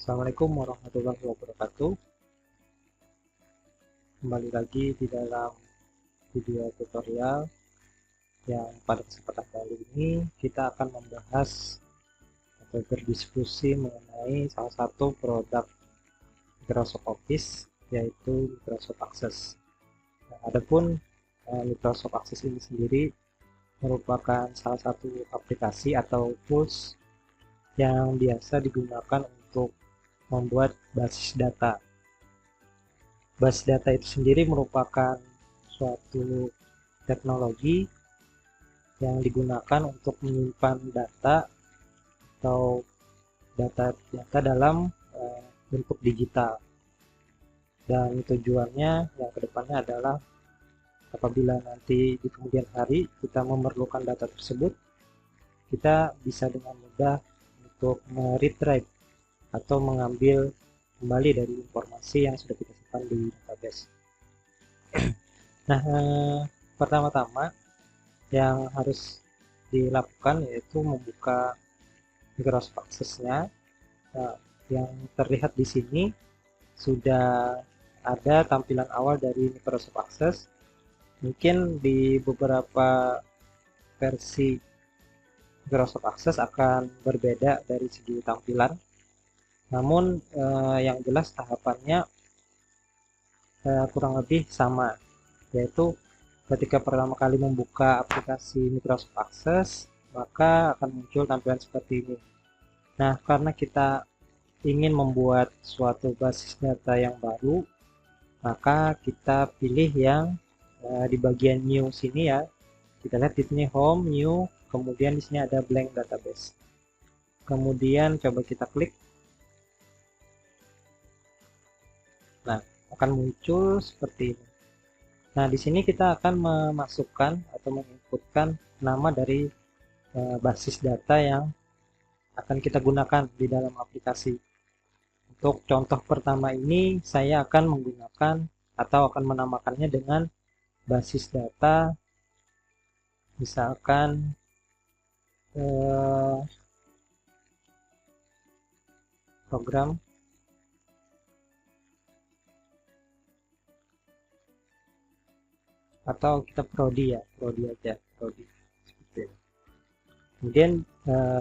Assalamualaikum warahmatullahi wabarakatuh. Kembali lagi di dalam video tutorial yang pada kesempatan kali ini kita akan membahas atau berdiskusi mengenai salah satu produk Microsoft Office, yaitu Microsoft Access. Nah, adapun Microsoft Access ini sendiri merupakan salah satu aplikasi atau tools yang biasa digunakan untuk membuat basis data. Basis data itu sendiri merupakan suatu teknologi yang digunakan untuk menyimpan data atau data dalam bentuk digital. Dan tujuannya yang kedepannya adalah apabila nanti di kemudian hari kita memerlukan data tersebut, kita bisa dengan mudah untuk meretrieve atau mengambil kembali dari informasi yang sudah kita simpan di database. Nah, pertama-tama yang harus dilakukan yaitu membuka Microsoft Access-nya. Nah, yang terlihat di sini sudah ada tampilan awal dari Microsoft Access. Mungkin di beberapa versi Microsoft Access akan berbeda dari segi tampilan. Namun yang jelas tahapannya kurang lebih sama, yaitu ketika pertama kali membuka aplikasi Microsoft Access, maka akan muncul tampilan seperti ini. Nah, karena kita ingin membuat suatu basis data yang baru, maka kita pilih yang di bagian new sini ya. Kita lihat di sini home, new, kemudian di sini ada blank database. Kemudian coba kita klik. Nah, akan muncul seperti ini. Nah, di sini kita akan memasukkan atau menginputkan nama dari basis data yang akan kita gunakan di dalam aplikasi. Untuk contoh pertama ini, saya akan menggunakan atau akan menamakannya dengan basis data, misalkan program atau kita prodi ya, prodi aja, prodi seperti itu. Kemudian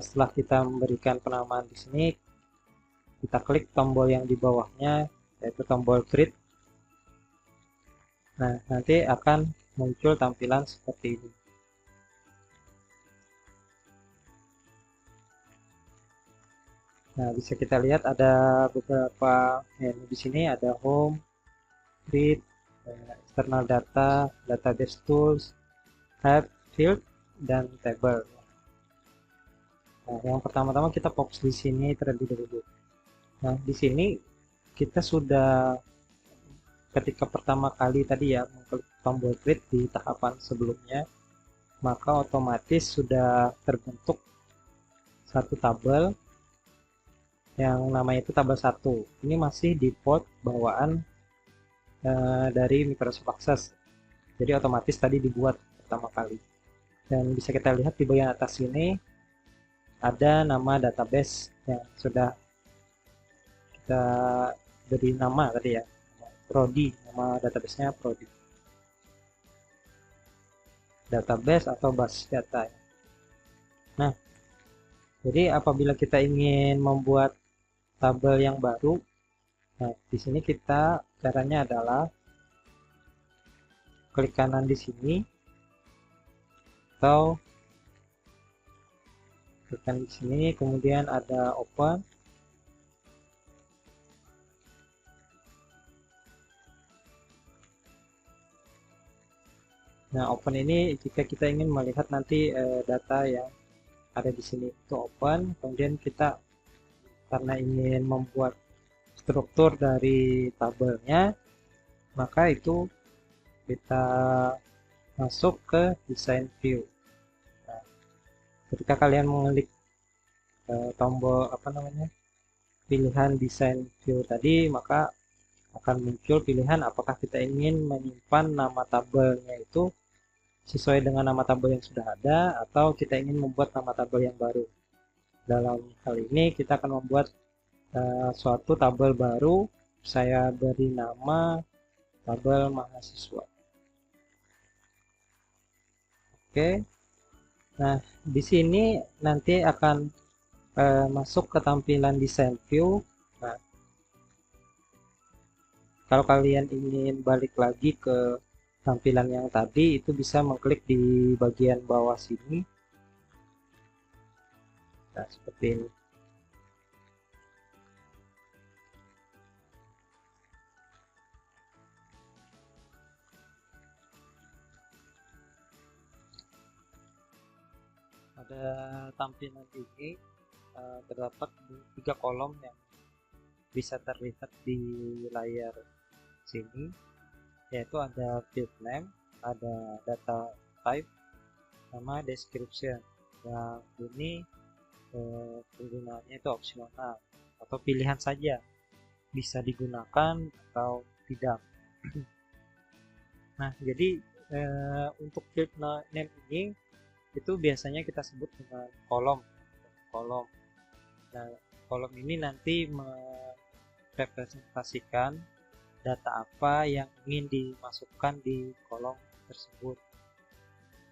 setelah kita memberikan penamaan di sini, kita klik tombol yang di bawahnya, yaitu tombol create. Nah, nanti akan muncul tampilan seperti ini. Nah, bisa kita lihat ada beberapa menu di sini, ada home, create, external data, database tools, help, field, dan table. Nah, yang pertama-tama kita fokus di sini terlebih dahulu. Nah, di sini kita sudah ketika pertama kali tadi ya mengklik tombol create di tahapan sebelumnya, maka otomatis sudah terbentuk satu tabel yang namanya itu tabel 1. Ini masih default bawaan dari Microsoft Access. Jadi otomatis tadi dibuat pertama kali. Dan bisa kita lihat di bagian atas ini ada nama database yang sudah kita beri nama tadi ya, prodi, nama databasenya prodi. Database atau basis data. Nah, jadi apabila kita ingin membuat tabel yang baru, nah di sini kita caranya adalah klik kanan di sini atau klik kanan di sini, kemudian ada open. Nah, open ini jika kita ingin melihat nanti data yang ada di sini itu open, kemudian kita karena ingin membuat struktur dari tabelnya, maka itu kita masuk ke design view. Nah, ketika kalian mengklik tombol pilihan design view tadi, maka akan muncul pilihan apakah kita ingin menyimpan nama tabelnya itu sesuai dengan nama tabel yang sudah ada atau kita ingin membuat nama tabel yang baru. Dalam hal ini kita akan membuat suatu tabel baru, saya beri nama tabel mahasiswa. Oke. Nah, di sini nanti akan masuk ke tampilan design view. Nah, kalau kalian ingin balik lagi ke tampilan yang tadi, itu bisa mengklik di bagian bawah sini. Nah, seperti ini. Pada tampilan ini terdapat 3 kolom yang bisa terlihat di layar sini, yaitu ada field name, ada data type, sama description. Yang ini penggunaannya itu opsional atau pilihan saja, bisa digunakan atau tidak. Nah, jadi untuk field name ini itu biasanya kita sebut dengan kolom. Nah, kolom ini nanti merepresentasikan data apa yang ingin dimasukkan di kolom tersebut.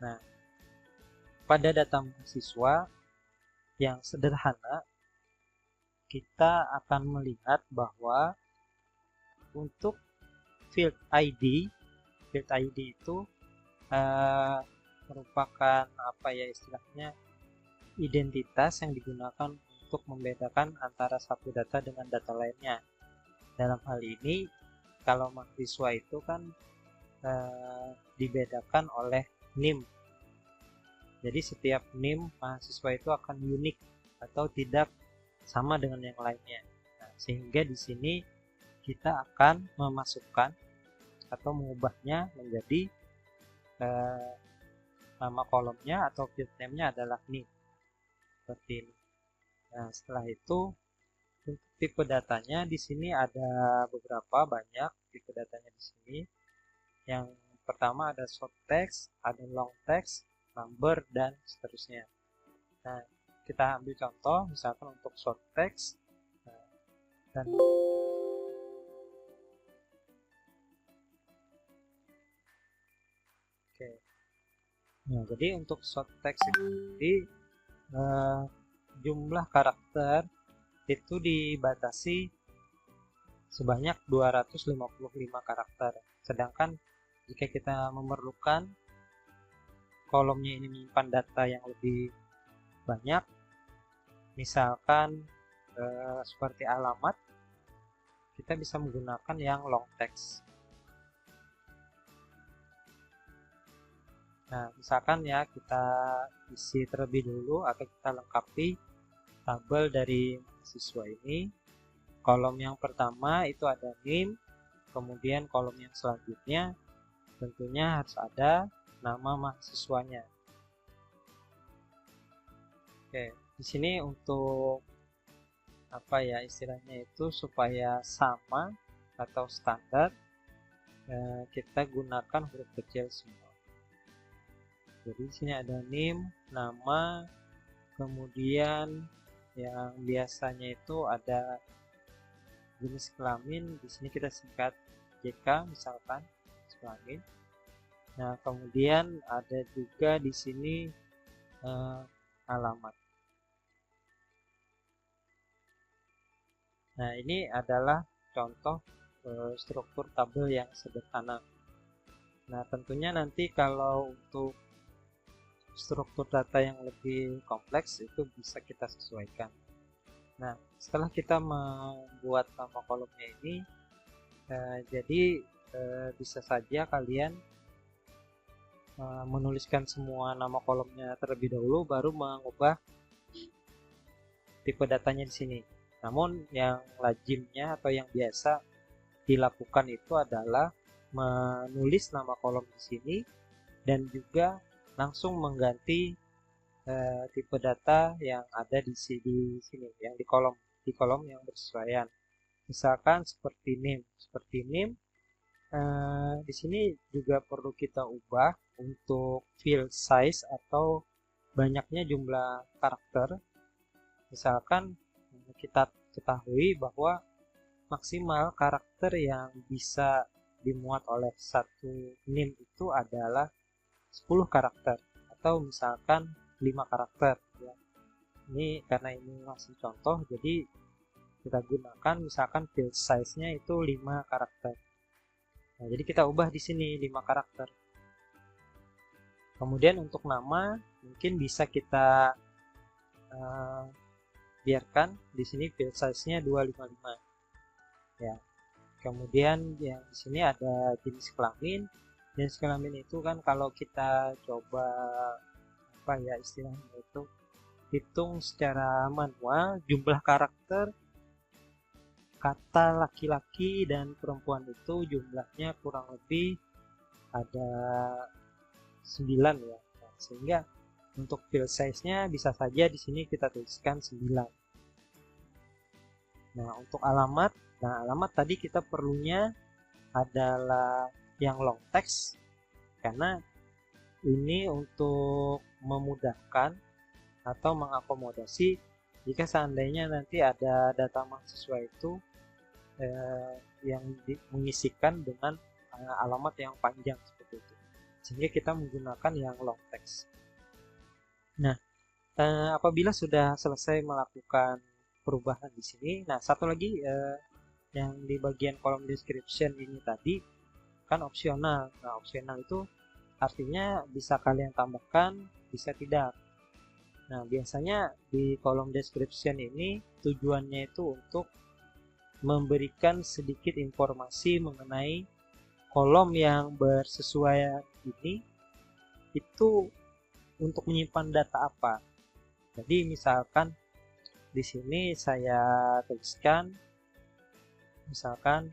Nah, pada data mahasiswa yang sederhana, kita akan melihat bahwa untuk field ID itu merupakan apa ya istilahnya, identitas yang digunakan untuk membedakan antara satu data dengan data lainnya. Dalam hal ini, kalau mahasiswa itu kan dibedakan oleh NIM. Jadi setiap NIM mahasiswa itu akan unik atau tidak sama dengan yang lainnya. Nah, sehingga di sini kita akan memasukkan atau mengubahnya menjadi nama kolomnya atau field name-nya adalah NIM. Seperti ini. Nah, setelah itu untuk tipe datanya di sini ada beberapa banyak tipe datanya di sini. Yang pertama ada short text, ada long text, number, dan seterusnya. Nah, kita ambil contoh misalkan untuk short text. Nah, dan oke. Nah, jadi untuk short text ini jumlah karakter itu dibatasi sebanyak 255 karakter. Sedangkan jika kita memerlukan kolomnya ini menyimpan data yang lebih banyak, misalkan seperti alamat, kita bisa menggunakan yang long text. Nah, misalkan ya kita isi terlebih dulu atau kita lengkapi tabel dari mahasiswa ini. Kolom yang pertama itu ada NIM, kemudian kolom yang selanjutnya tentunya harus ada nama mahasiswanya. Oke, di sini untuk apa ya istilahnya itu supaya sama atau standar, kita gunakan huruf kecil semua. Jadi di sini ada NIM, nama, kemudian yang biasanya itu ada jenis kelamin, di sini kita singkat JK misalkan jenis kelamin. Nah, kemudian ada juga di sini alamat. Nah, ini adalah contoh struktur tabel yang sederhana. Nah, tentunya nanti kalau untuk struktur data yang lebih kompleks itu bisa kita sesuaikan. Nah, setelah kita membuat nama kolomnya ini, jadi bisa saja kalian menuliskan semua nama kolomnya terlebih dahulu, baru mengubah tipe datanya di sini. Namun yang lazimnya atau yang biasa dilakukan itu adalah menulis nama kolom di sini dan juga langsung mengganti tipe data yang ada di sini, yang di kolom yang bersesuaian. Misalkan seperti NIM, di sini juga perlu kita ubah untuk field size atau banyaknya jumlah karakter. Misalkan kita ketahui bahwa maksimal karakter yang bisa dimuat oleh satu NIM itu adalah 10 karakter atau misalkan 5 karakter ya. Ini karena ini masih contoh, jadi kita gunakan misalkan field size-nya itu 5 karakter. Nah, jadi kita ubah di sini 5 karakter. Kemudian untuk nama mungkin bisa kita biarkan di sini field size-nya 255 ya. Kemudian yang di sini ada jenis kelamin. Jenis kelamin itu kan kalau kita coba apa ya istilahnya itu hitung secara manual jumlah karakter kata laki-laki dan perempuan itu jumlahnya kurang lebih ada 9 ya. Nah, sehingga untuk field size-nya bisa saja di sini kita tuliskan 9. Nah, untuk alamat, alamat tadi kita perlunya adalah yang long text karena ini untuk memudahkan atau mengakomodasi jika seandainya nanti ada data mahasiswa itu yang mengisikan dengan alamat yang panjang seperti itu, sehingga kita menggunakan yang long text. Nah, apabila sudah selesai melakukan perubahan di sini, nah satu lagi yang di bagian kolom description ini tadi kan opsional. Nah, opsional itu artinya bisa kalian tambahkan, bisa tidak. Nah, biasanya di kolom description ini tujuannya itu untuk memberikan sedikit informasi mengenai kolom yang bersesuaian ini itu untuk menyimpan data apa. Jadi misalkan di sini saya tuliskan misalkan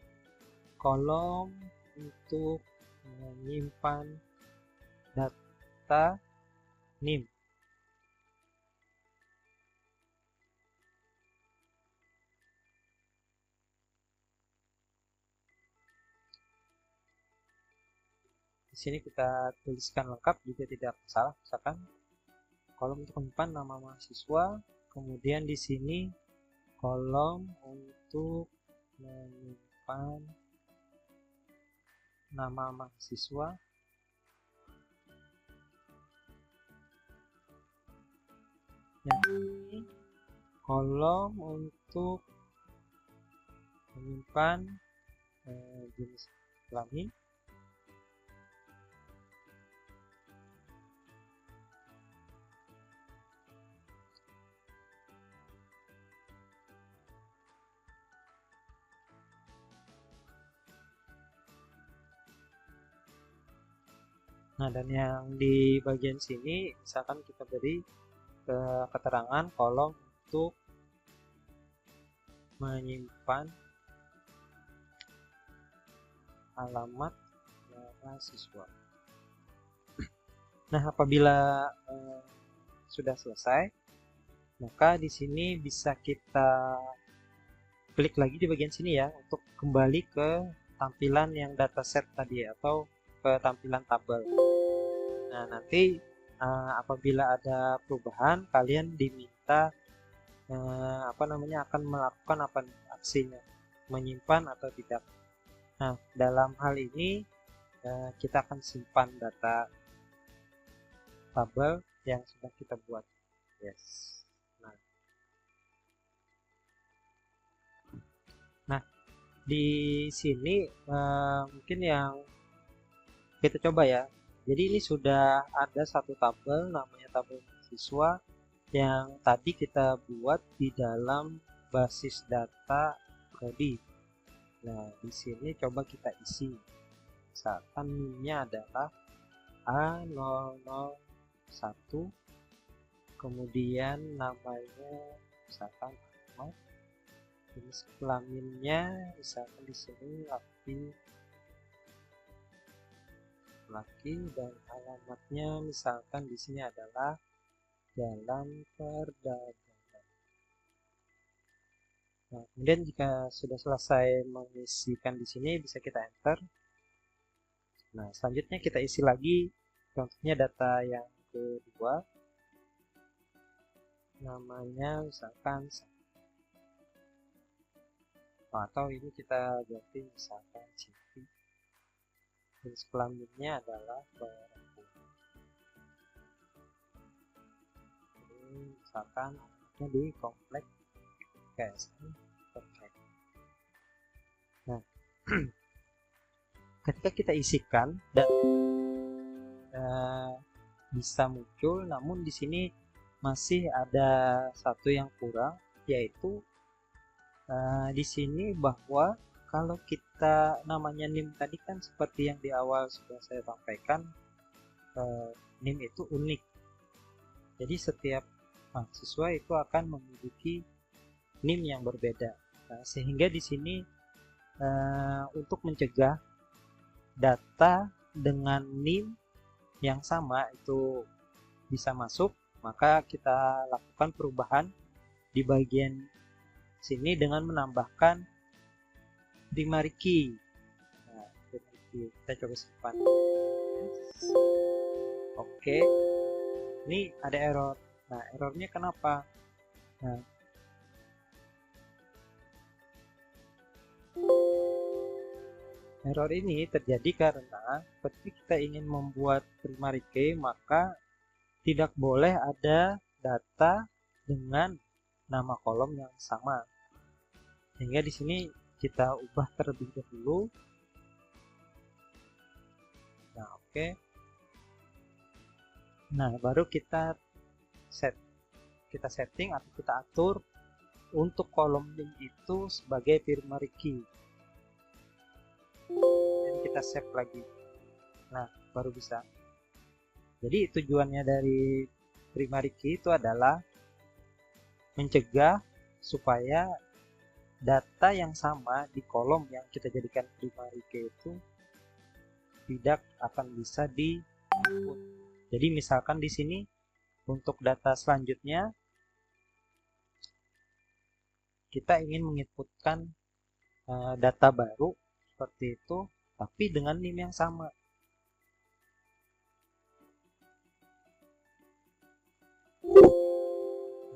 kolom untuk menyimpan data NIM. Di sini kita tuliskan lengkap juga tidak masalah, misalkan kolom untuk menyimpan nama mahasiswa, kemudian di sini kolom untuk menyimpan nama mahasiswa, yang ini kolom untuk menyimpan jenis kelamin, nah dan yang di bagian sini misalkan kita beri keterangan kolom untuk menyimpan alamat mahasiswa. Nah, apabila sudah selesai, maka di sini bisa kita klik lagi di bagian sini ya untuk kembali ke tampilan yang dataset tadi atau ke tampilan tabel. Nah, nanti apabila ada perubahan, kalian diminta akan melakukan apa aksinya, menyimpan atau tidak. Nah, dalam hal ini kita akan simpan data tabel yang sudah kita buat. Yes. Nah, di sini mungkin yang kita coba ya. Jadi ini sudah ada satu tabel namanya tabel mahasiswa yang tadi kita buat di dalam basis data prodi. Nah, di sini coba kita isi. Misalkan NIM-nya adalah A001, kemudian namanya misalkan Ahmad, jenis kelaminnya misalkan di sini laki dan alamatnya misalkan di sini adalah Jalan Perdagangan. Nah, kemudian jika sudah selesai mengisikan di sini bisa kita enter. Nah, selanjutnya kita isi lagi contohnya data yang kedua. Namanya misalkan atau ini kita ganti misalkan CV, jenis kelaminnya adalah perempuan. Ini misalkan di komplek KSM komplek. Nah, ketika kita isikan dan bisa muncul, namun di sini masih ada satu yang kurang, yaitu di sini bahwa kalau kita namanya NIM tadi kan seperti yang di awal sudah saya sampaikan, NIM itu unik. Jadi setiap mahasiswa itu akan memiliki NIM yang berbeda. Nah, sehingga di sini untuk mencegah data dengan NIM yang sama itu bisa masuk, maka kita lakukan perubahan di bagian sini dengan menambahkan primary key. Nah, primary key kita coba simpan. Oke. Ini ada error. Nah, errornya kenapa? Nah, error ini terjadi karena ketika kita ingin membuat primary key, maka tidak boleh ada data dengan nama kolom yang sama. Sehingga di sini kita ubah terlebih dahulu. Nah, oke. Nah, baru kita setting atau kita atur untuk kolom link itu sebagai primary key. Dan kita save lagi. Nah, baru bisa. Jadi tujuannya dari primary key itu adalah mencegah supaya data yang sama di kolom yang kita jadikan primary key itu tidak akan bisa di-input. Jadi misalkan di sini untuk data selanjutnya kita ingin menginputkan data baru seperti itu, tapi dengan NIM yang sama.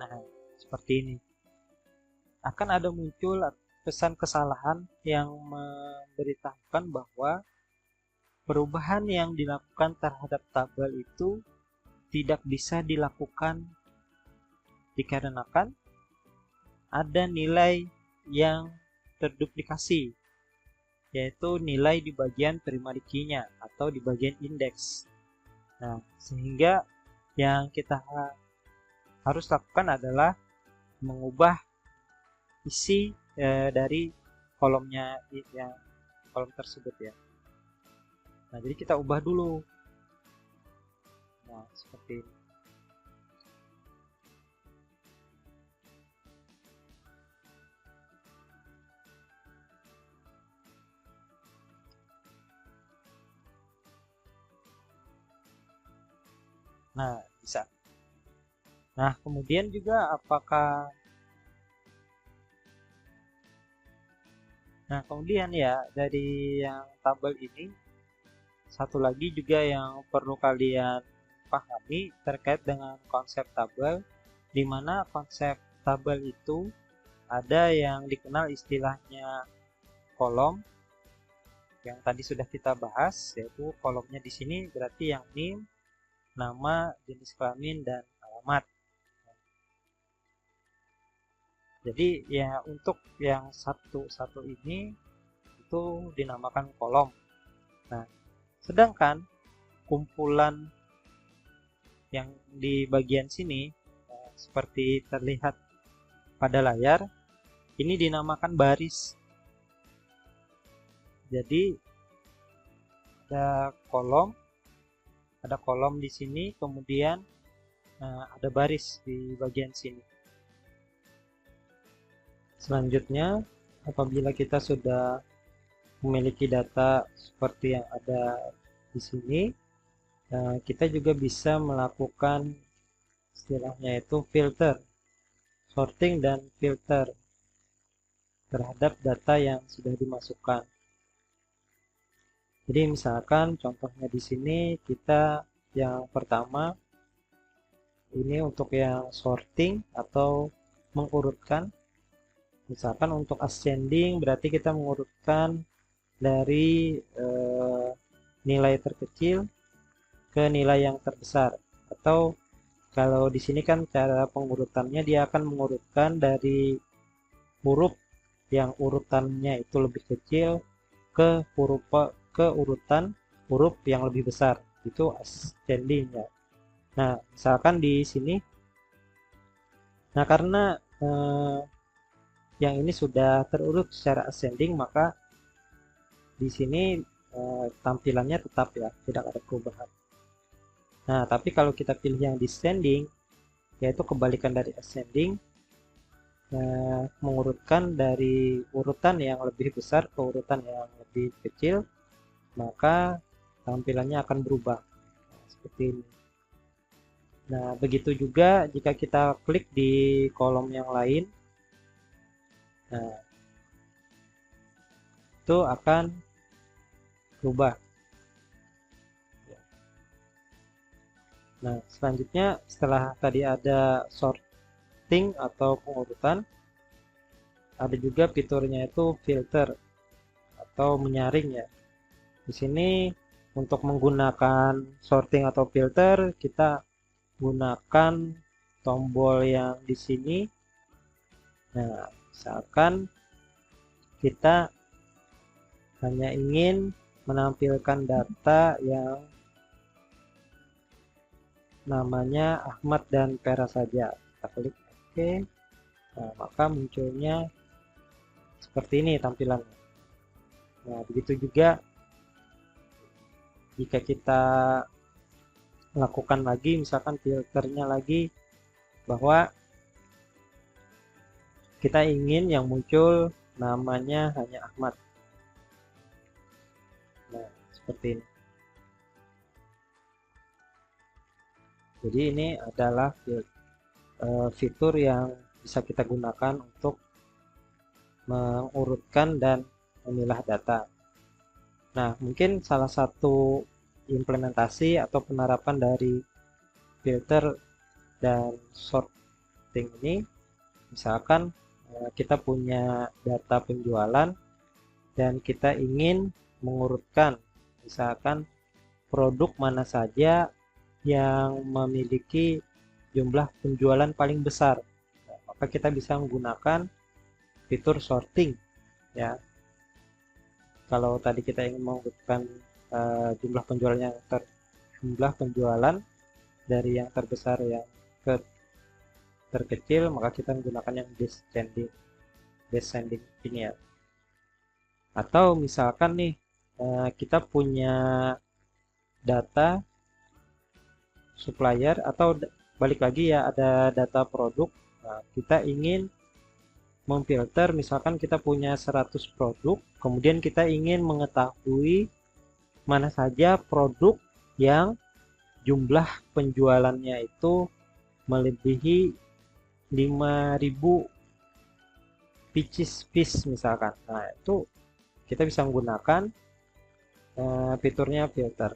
Nah, seperti ini. Akan ada muncul pesan kesalahan yang memberitahukan bahwa perubahan yang dilakukan terhadap tabel itu tidak bisa dilakukan dikarenakan ada nilai yang terduplikasi, yaitu nilai di bagian primary key-nya atau di bagian indeks. Nah, sehingga yang kita harus lakukan adalah mengubah isi dari kolomnya, yang kolom tersebut ya. Nah, jadi kita ubah dulu. Nah, seperti ini. Nah, bisa. Nah, kemudian juga kemudian ya dari yang tabel ini, satu lagi juga yang perlu kalian pahami terkait dengan konsep tabel, di mana konsep tabel itu ada yang dikenal istilahnya kolom yang tadi sudah kita bahas, yaitu kolomnya di sini berarti yang NIM, nama, jenis kelamin, dan alamat. Jadi ya untuk yang satu ini itu dinamakan kolom. Nah, sedangkan kumpulan yang di bagian sini seperti terlihat pada layar ini dinamakan baris. Jadi ada kolom di sini, kemudian ada baris di bagian sini. Selanjutnya, apabila kita sudah memiliki data seperti yang ada di sini, kita juga bisa melakukan istilahnya itu filter, sorting dan filter terhadap data yang sudah dimasukkan. Jadi misalkan contohnya di sini kita yang pertama ini untuk yang sorting atau mengurutkan. Misalkan untuk ascending berarti kita mengurutkan dari nilai terkecil ke nilai yang terbesar. Atau kalau di sini kan cara pengurutannya dia akan mengurutkan dari huruf yang urutannya itu lebih kecil ke urutan huruf yang lebih besar. Itu ascending ya. Nah, misalkan di sini, nah karena yang ini sudah terurut secara ascending, maka di sini tampilannya tetap ya, tidak ada perubahan. Nah, tapi kalau kita pilih yang descending, yaitu kebalikan dari ascending, mengurutkan dari urutan yang lebih besar ke urutan yang lebih kecil, maka tampilannya akan berubah. Nah, seperti ini. Nah, begitu juga jika kita klik di kolom yang lain, nah, itu akan berubah. Nah, selanjutnya setelah tadi ada sorting atau pengurutan, ada juga fiturnya itu filter atau menyaring ya. Di sini untuk menggunakan sorting atau filter, kita gunakan tombol yang di sini. Nah, misalkan kita hanya ingin menampilkan data yang namanya Ahmad dan Vera saja. Kita klik OK. Nah, maka munculnya seperti ini tampilannya. Nah, begitu juga jika kita lakukan lagi, misalkan filternya lagi, bahwa kita ingin yang muncul namanya hanya Ahmad. Nah, seperti ini. Jadi ini adalah fitur yang bisa kita gunakan untuk mengurutkan dan memilah data. Nah, mungkin salah satu implementasi atau penerapan dari filter dan sorting ini, misalkan kita punya data penjualan dan kita ingin mengurutkan misalkan produk mana saja yang memiliki jumlah penjualan paling besar. Nah, maka kita bisa menggunakan fitur sorting ya. Kalau tadi kita ingin mengurutkan jumlah penjualan dari yang terbesar yang ke terkecil, maka kita menggunakan yang descending ini ya. Atau misalkan nih kita punya data supplier atau balik lagi ya, ada data produk. Nah, kita ingin memfilter, misalkan kita punya 100 produk, kemudian kita ingin mengetahui mana saja produk yang jumlah penjualannya itu melebihi 5.000 piece misalkan. Nah, itu kita bisa menggunakan fiturnya filter.